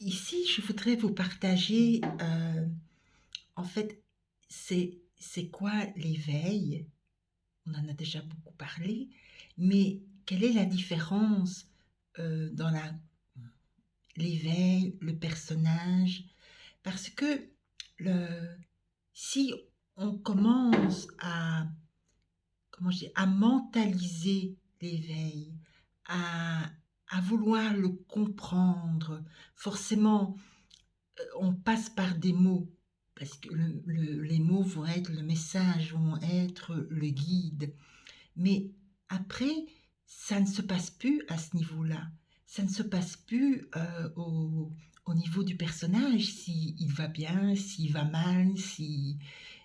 Ici, je voudrais vous partager, en fait, c'est quoi l'éveil? On en a déjà beaucoup parlé, mais quelle est la différence, dans l'éveil, le personnage? Parce que le si on commence à, comment je dis? À mentaliser l'éveil, à vouloir le comprendre, forcément, on passe par des mots, parce que les mots vont être le message, vont être le guide. Mais après, ça ne se passe plus à ce niveau-là. Ça ne se passe plus au niveau du personnage, s'il va bien, s'il va mal, si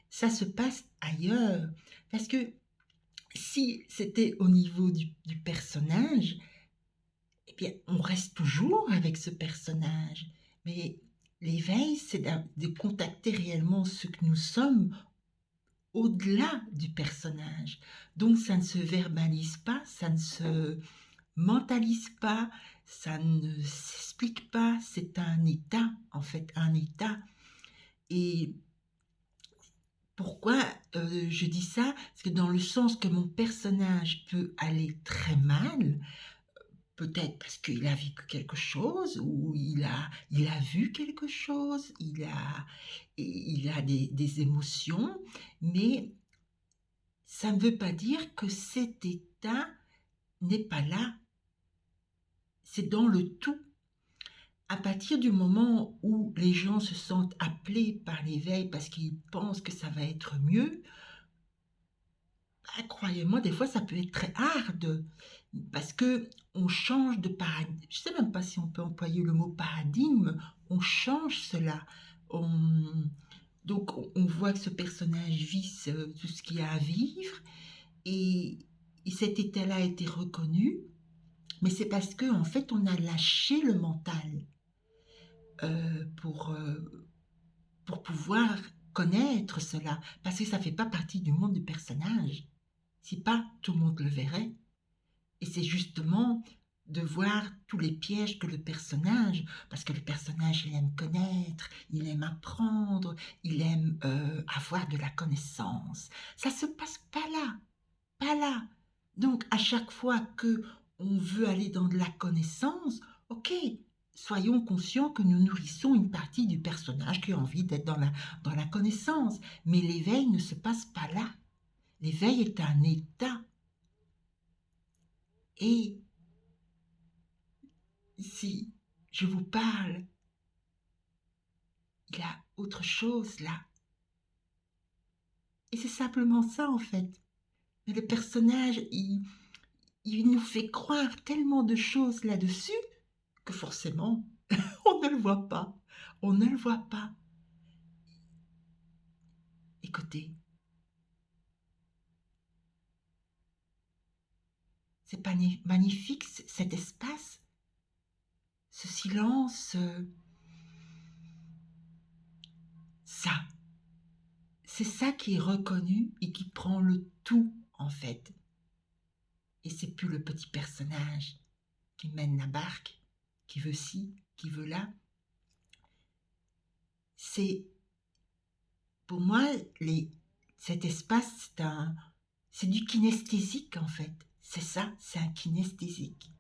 ça se passe ailleurs. Parce que si c'était au niveau du personnage, eh bien, on reste toujours avec ce personnage. Mais l'éveil, c'est de contacter réellement ce que nous sommes au-delà du personnage. Donc, ça ne se verbalise pas, ça ne se mentalise pas, ça ne s'explique pas. C'est un état, en fait, un état. Et pourquoi je dis ça? Parce que dans le sens que mon personnage peut aller très mal, peut-être parce qu'il a vécu quelque chose ou il a vu quelque chose, il a des émotions, mais ça ne veut pas dire que cet état n'est pas là. C'est dans le tout. À partir du moment où les gens se sentent appelés par l'éveil parce qu'ils pensent que ça va être mieux, bah, croyez-moi, des fois ça peut être très hard parce que on change de paradigme. Je ne sais même pas si on peut employer le mot paradigme. On change cela. On- donc on voit que ce personnage vit tout ce qu'il y a à vivre et, et cet état-là a été reconnu, mais c'est parce que en fait on a lâché le mental euh, pour, euh, pour pouvoir connaître cela, parce que ça ne fait pas partie du monde du personnage. Si pas, tout le monde le verrait. Et c'est justement de voir tous les pièges que le personnage, parce que le personnage, il aime connaître, il aime apprendre, il aime avoir de la connaissance. Ça se passe pas là, pas là. Donc, à chaque fois que on veut aller dans de la connaissance, ok, soyons conscients que nous nourrissons une partie du personnage qui a envie d'être dans la connaissance. Mais l'éveil ne se passe pas là. L'éveil est un état. Et si je vous parle, il y a autre chose là. Et c'est simplement ça en fait. Mais le personnage, il nous fait croire tellement de choses là-dessus que forcément, on ne le voit pas. On ne le voit pas. Écoutez, c'est pas magnifique cet espace, ce silence, ça. C'est ça qui est reconnu et qui prend le tout en fait. Et c'est plus le petit personnage qui mène la barque, qui veut ci, qui veut là. C'est, pour moi, cet espace, c'est du kinesthésique en fait. C'est ça, c'est un kinesthésique.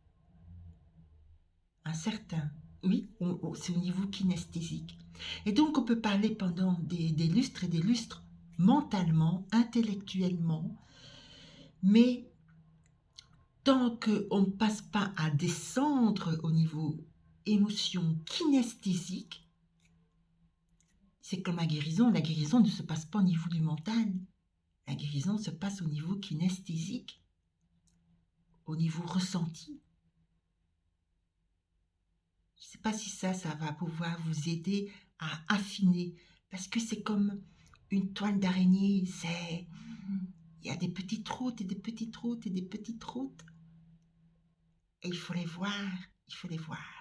Un certain, oui, c'est au niveau kinesthésique. Et donc on peut parler pendant des lustres et des lustres, mentalement, intellectuellement, mais tant qu'on ne passe pas à descendre au niveau émotion kinesthésique, c'est comme la guérison ne se passe pas au niveau du mental, la guérison se passe au niveau kinesthésique, au niveau ressenti. Je ne sais pas si ça va pouvoir vous aider à affiner, parce que c'est comme une toile d'araignée, il y a des petites routes et des petites routes et des petites routes, et il faut les voir, il faut les voir.